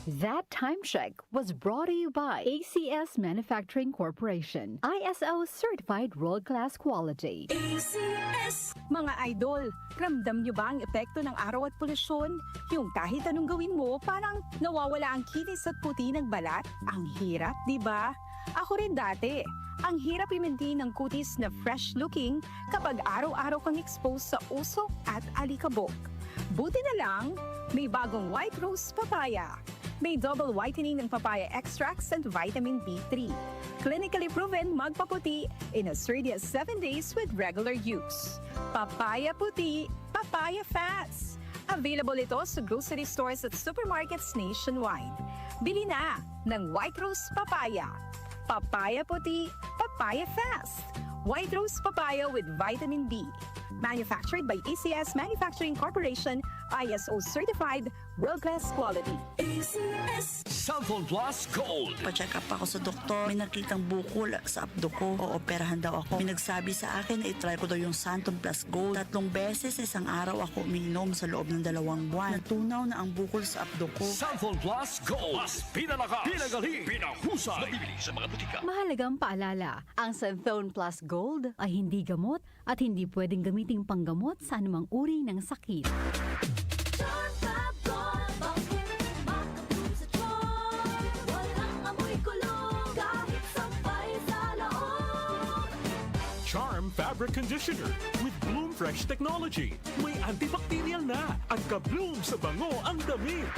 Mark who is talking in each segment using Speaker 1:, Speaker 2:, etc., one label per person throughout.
Speaker 1: That time check was brought to you by ACS Manufacturing Corporation, ISO certified world-class quality.
Speaker 2: ACS!
Speaker 3: Mga idol, ramdam nyo ba ang epekto ng araw at polusyon? Yung kahit anong gawin mo, parang nawawala ang kinis at puti ng balat? Ang hirap, di ba? Ako rin dati. Ang hirap i-maintain ng kutis na fresh-looking kapag araw-araw kang exposed sa usok at alikabok. Buti na lang, may bagong White Rose Papaya. May double whitening ng papaya extracts and vitamin B3. Clinically proven magpaputi in as early as 7 days with regular use. Papaya puti, papaya fast. Available ito sa grocery stores at supermarkets nationwide. Bili na ng White Rose Papaya. Papaya puti, papaya fast. White Rose Papaya with vitamin B. Manufactured by ACS Manufacturing Corporation, ISO certified, world-class quality.
Speaker 2: ACS!
Speaker 4: Cellphone Plus Gold.
Speaker 5: Pa-check up ako sa doktor. May nakitang bukol sa abdo ko. Ooperahan daw ako. May nagsabi sa akin na itry ko daw yung Santon Plus Gold. 3 beses isang araw ako umiinom sa loob ng 2 buwan. Natunaw na ang bukol sa abdo ko.
Speaker 4: Cellphone Plus Gold. Mas pinalakas, pinagaling, pinahusay. Nabibili sa mga butika.
Speaker 1: Mahalagang paalala, ang Santhone Plus Gold ay hindi gamot at hindi pwedeng gamiting panggamot sa anumang uri ng sakit.
Speaker 6: Charm Fabric Conditioner with Bloom Fresh Technology. May antibacterial na at ka-bloom sa bango ang damit.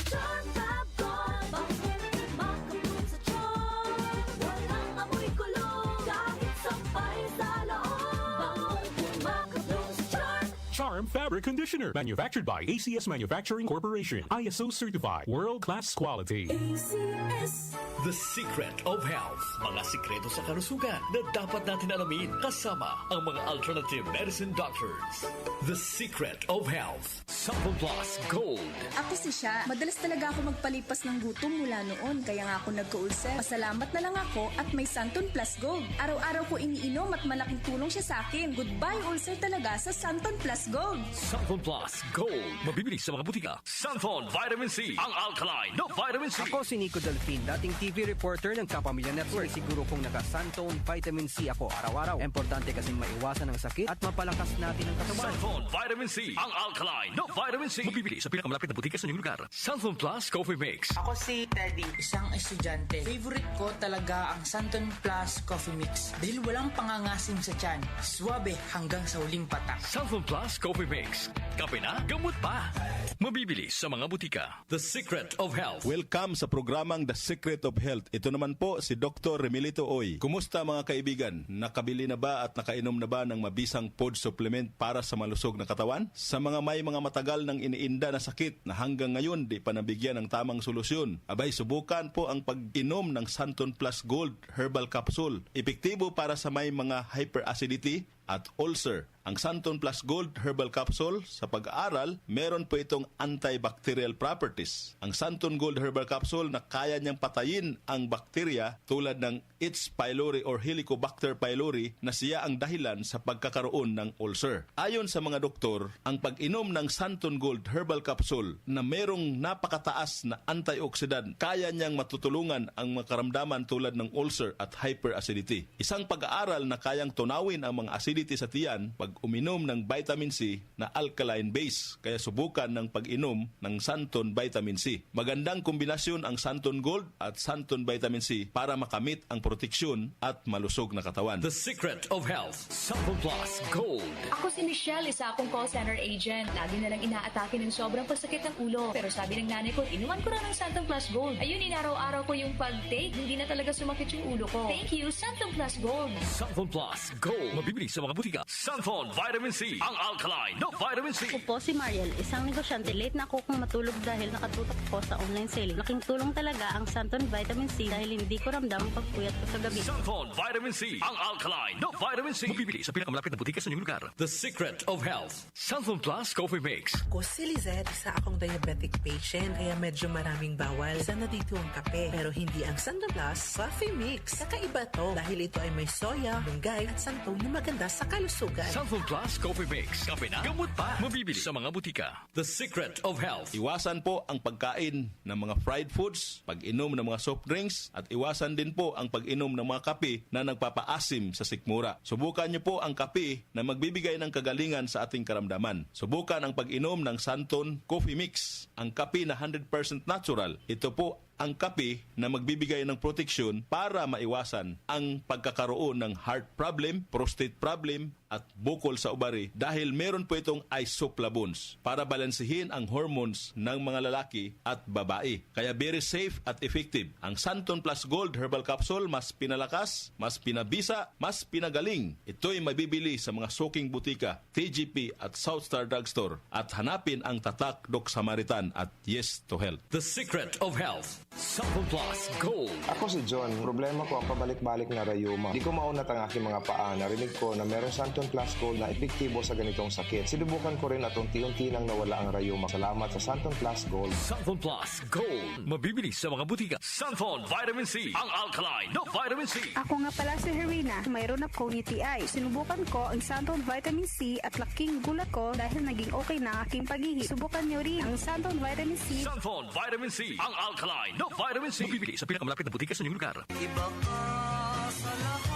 Speaker 2: Charm Fab Gold, bakit makabloom sa charm? Walang amoy kulong, kahit sampay sa loob. Makabloom sa charm.
Speaker 6: Charm Fabric Conditioner. Manufactured by ACS Manufacturing Corporation. ISO certified. World-class quality.
Speaker 2: ACS!
Speaker 4: The Secret of Health. Mga sikreto sa kalusugan na dapat natin alamin kasama ang mga alternative medicine doctors. The Secret of Health. Cellphone Plus Gold.
Speaker 7: Ako si Sha. Madalas talaga ako magpalipas ng gutom mula noon, kaya nga ako nagka-ulcer. Pasalamat na lang ako at may Santon Plus Gold. Araw-araw ko iniinom at malaking tulong siya sa akin. Goodbye ulcer talaga sa Santon Plus Gold.
Speaker 4: Cellphone Plus Gold. Mabibili sa mga butika. Cellphone Vitamin C. Ang alkaline no vitamin C.
Speaker 8: Ako si Nico Delfin, dating TV reporter ng Kapamilya Network. Siguro kung naka-Santone Vitamin C ako araw-araw. Importante kasing maiwasan ang sakit at mapalakas natin ang katawan.
Speaker 4: Cellphone Vitamin C. Ang alkaline no vitamin C. Mabibili sa pinakamalapit na butika sa inyong lugar. Cellphone Plus Coffee Mix.
Speaker 9: Ako si Teddy, isang estudyante. Favorite ko talaga ang Santon Plus Coffee Mix dahil walang pangangasim sa tiyan. Suwabe hanggang sa huling patak.
Speaker 4: Cellphone Plus Coffee Mix. Kape na, gamot pa. Mabibili sa mga butika. The Secret of Health.
Speaker 10: Welcome sa programang The Secret of Health. Ito naman po si Dr. Remilito Oy. Kumusta mga kaibigan? Nakabili na ba at nakainom na ba ng mabisang food supplement para sa malusog na katawan? Sa mga may mga matagal nang iniinda na sakit na hanggang ngayon di pa nabigyan ng tamang solusyon, abay subukan po ang pag-inom ng Santon Plus Gold Herbal Capsule. Epektibo para sa may mga hyperacidity at ulcer. Ang Santon Plus Gold Herbal Capsule, sa pag-aaral, meron po itong antibacterial properties. Ang Santon Gold Herbal Capsule na kaya niyang patayin ang bakterya tulad ng H. pylori or Helicobacter pylori na siya ang dahilan sa pagkakaroon ng ulcer. Ayon sa mga doktor, ang pag-inom ng Santon Gold Herbal Capsule na merong napakataas na antioxidant, kaya niyang matutulungan ang mga karamdaman tulad ng ulcer at hyperacidity. Isang pag-aaral na kayang tunawin ang mga acidity sa tiyan pag uminom ng vitamin C na alkaline base. Kaya subukan ng pag-inom ng Santon Vitamin C. Magandang kombinasyon ang Santon Gold at Santon Vitamin C para makamit ang proteksyon at malusog na katawan.
Speaker 4: The Secret of Health. Cellphone Plus Gold.
Speaker 11: Ako si Michelle, isa akong call center agent. Lagi na lang inaatake ng sobrang pasakit ng ulo. Pero sabi ng nanay ko, inuman ko na ng Santon Plus Gold. Ayun, inaraw-araw ko yung pag-take. Hindi na talaga sumakit yung ulo ko. Thank you, Santon Plus Gold.
Speaker 4: Cellphone Plus Gold. Mabibili sa mga butika. Cellphone Vitamin C. Ang alkaline no vitamin C.
Speaker 12: Ako po si Mariel, isang negosyante. Late na ako kung matulog dahil nakatutok ko sa online sale. Laking tulong talaga ang Santon Vitamin C dahil hindi ko ramdam ang pagpuyat ko sa gabi.
Speaker 4: Cellphone Vitamin C. Ang alkaline no vitamin C. Mabibili sa pinakamalapit na butika sa inyong lugar. The Secret of Health. Cellphone Plus Coffee Mix.
Speaker 13: Ako si Lizette, isa akong diabetic patient kaya medyo maraming bawal. Isa na dito ang kape pero hindi ang Santon Plus Coffee Mix. Kakaiba to dahil ito ay may soya, munggay at santol na maganda sa kalusugan.
Speaker 4: Santon Plus Coffee Mix. Kape na, gamot pa. Mabibili sa mga butika. The Secret of Health.
Speaker 10: Iwasan po ang pagkain ng mga fried foods, pag-inom ng mga soft drinks, at iwasan din po ang pag-inom ng mga kape na nagpapaasim sa sikmura. Subukan niyo po ang kape na magbibigay ng kagalingan sa ating karamdaman. Subukan ang pag-inom ng Santon Coffee Mix, ang kape na 100% natural. Ito po ang kape na magbibigay ng proteksyon para maiwasan ang pagkakaroon ng heart problem, prostate problem, at bukol sa ubari dahil meron po itong isoflavones para balansehin ang hormones ng mga lalaki at babae. Kaya very safe at effective. Ang Santon Plus Gold Herbal Capsule mas pinalakas, mas pinabisa, mas pinagaling. Ito'y mabibili sa mga suking butika, TGP at Southstar Drugstore at hanapin ang Tatak Doc Samaritan at Yes to Health.
Speaker 4: The Secret of Health. Santon Plus Gold.
Speaker 14: Ako si John. Problema ko ang pabalik-balik na rayuma. Di ko maunat ang aking mga paa. Narinig ko na meron Santon Plus Gold na epektibo sa ganitong sakit. Sinubukan ko rin at unti-unti nang nawala ang rayuma. Salamat sa Santon Plus Gold.
Speaker 4: Santon Plus Gold. Mabibili sa mga butika. Santon Vitamin C. Ang alkaline na vitamin C.
Speaker 3: Ako nga pala si Herina, mayroon akong UTI. Sinubukan ko ang Santon Vitamin C at laking gulat ko dahil naging okay na aking pag-ihi. Subukan niyo rin ang Santon Vitamin C.
Speaker 4: Santon Vitamin C. Ang alkaline na vitamin C. Mabibili sa pinakamalapit na butika sa inyong lugar.
Speaker 2: Iba ka sa lahat.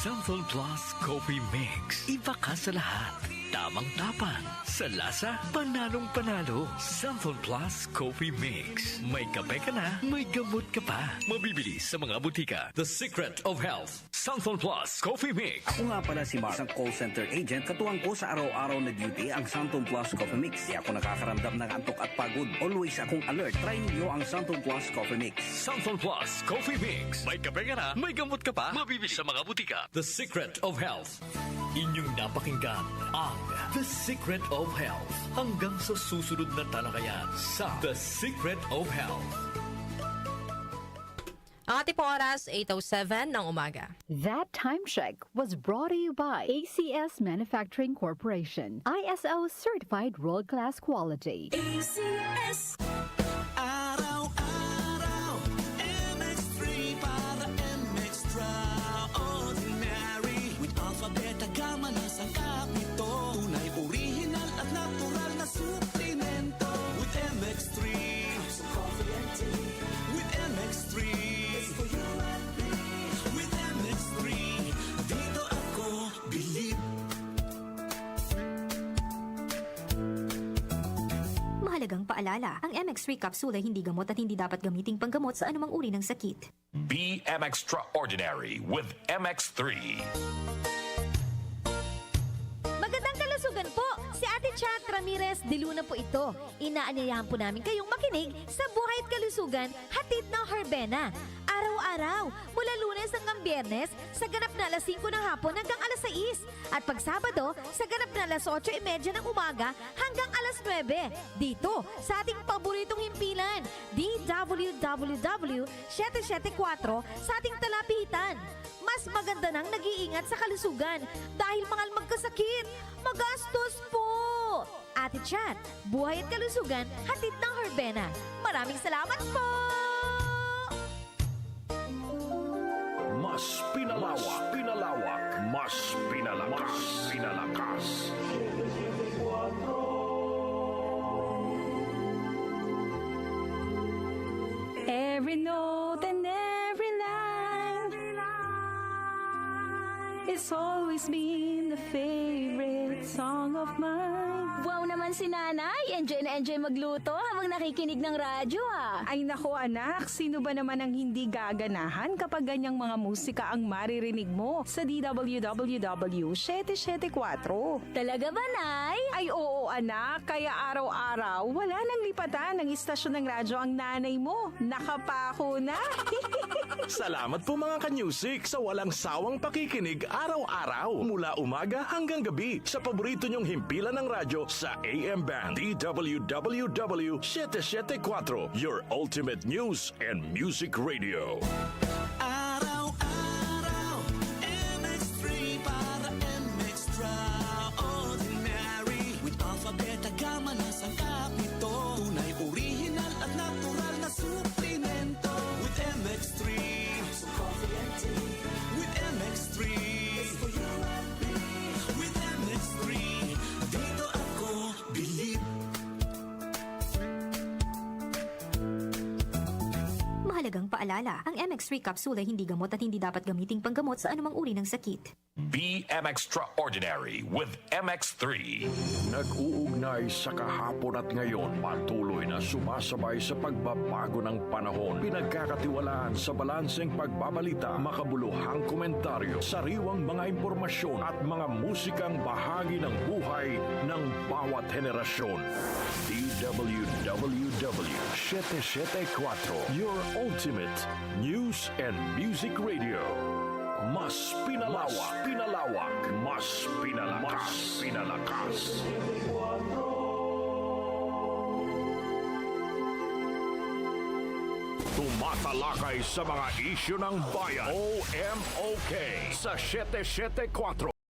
Speaker 4: Santon Plus Coffee Mix. Iba ka sa lahat. Tamang-tapang. Sa lasa, panalong-panalo. Santon Plus Coffee Mix. May kape ka na, may gamot ka pa. Mabibili sa mga butika. The Secret of Health. Santon Plus Coffee Mix.
Speaker 8: Ako nga pala si Mark, isang call center agent. Katuwang ko sa araw-araw na duty ang Santon Plus Coffee Mix. Di ako nakakaramdam ng antok at pagod. Always akong alert. Try ninyo ang Santon Plus Coffee Mix.
Speaker 4: Santon Plus Coffee Mix. May kape ka na, may gamot ka pa. Mabibili sa mga butika. The Secret of Health. Inyong napakinggan ang The Secret of Health. Hanggang sa susunod na talakayan sa The Secret of Health.
Speaker 15: Ang ating pong oras, 8:07 ng umaga.
Speaker 1: That time check was brought to you by ACS Manufacturing Corporation. ISO certified world-class quality.
Speaker 2: ACS. Araw-araw, MX3 para MX-Traordinary. With Alpha Beta Gamma na sangkap nito. Tunay, original at natural na suplemento. With MX3, so coffee and tea. With MX3, it's for you and me. With MX3, dito ako believe.
Speaker 16: Mahalagang paalala, ang MX3 capsule ay hindi gamot at hindi dapat gamiting panggamot sa anumang uri ng sakit.
Speaker 17: Be MX-Traordinary with MX3.
Speaker 18: Magandang kalusugan po! Si Ate Chat Ramirez de Luna po ito. Inaanyayahan po namin kayong makinig sa Buhay at Kalusugan, hatid ng Herbena. Araw-araw, mula Lunes hanggang Biyernes, sa ganap na alas 5 ng hapon hanggang alas 6. At pag Sabado, sa ganap na alas 8:30 ng umaga hanggang alas 9. Dito, sa ating paboritong himpilan, DWWW 774 sa ating talapitan. Mas maganda nang nag-iingat sa kalusugan dahil mahal magkasakit. Magastos po! Ate Chat, Buhay at Kalusugan, hatid ng Herbena. Maraming salamat po!
Speaker 17: Mas pinalawak, mas pinalakas.
Speaker 3: Every note and every line, it's always been the favorite song of mine.
Speaker 7: Wow naman si nanay. Enjoy na enjoy magluto habang nakikinig ng radyo ah.
Speaker 3: Ay nako anak, sino ba naman ang hindi gaganahan kapag ganyang mga musika ang maririnig mo sa DWWW 774?
Speaker 7: Talaga ba, Nay?
Speaker 3: Ay oo anak, kaya araw-araw wala nang lipatan ng istasyon ng radyo ang nanay mo. Nakapako na.
Speaker 6: Salamat po mga kanyusik sa walang sawang pakikinig araw-araw mula umaga hanggang gabi sa paborito nyong himpilan ng radyo sa AM Band DWWW 774, your ultimate news and music radio.
Speaker 2: Araw-araw, MX3 para MX-Traordinary. With Alpha Beta Gamma na sangkap nito. Tunay, original at natural na suplemento. With MX3, so coffee and tea. With MX3, it's for you and me.
Speaker 16: Mahalagang paalala, ang MX3 capsule ay hindi gamot at hindi dapat gamiting panggamot sa anumang uri ng sakit.
Speaker 17: BM Extraordinary with MX3.
Speaker 19: Nag-uugnay sa kahapon at ngayon, patuloy na sumasabay sa pagbabago ng panahon. Pinagkakatiwalaan sa balanseng pagbabalita, makabuluhang komentaryo, sariwang mga impormasyon at mga musikang bahagi ng buhay ng bawat henerasyon. DWWW 774, your ultimate news and music radio. Mas pinalawak, mas pinalakas. Tumatalakay sa mga isyu ng bayan. OMOK sa 774.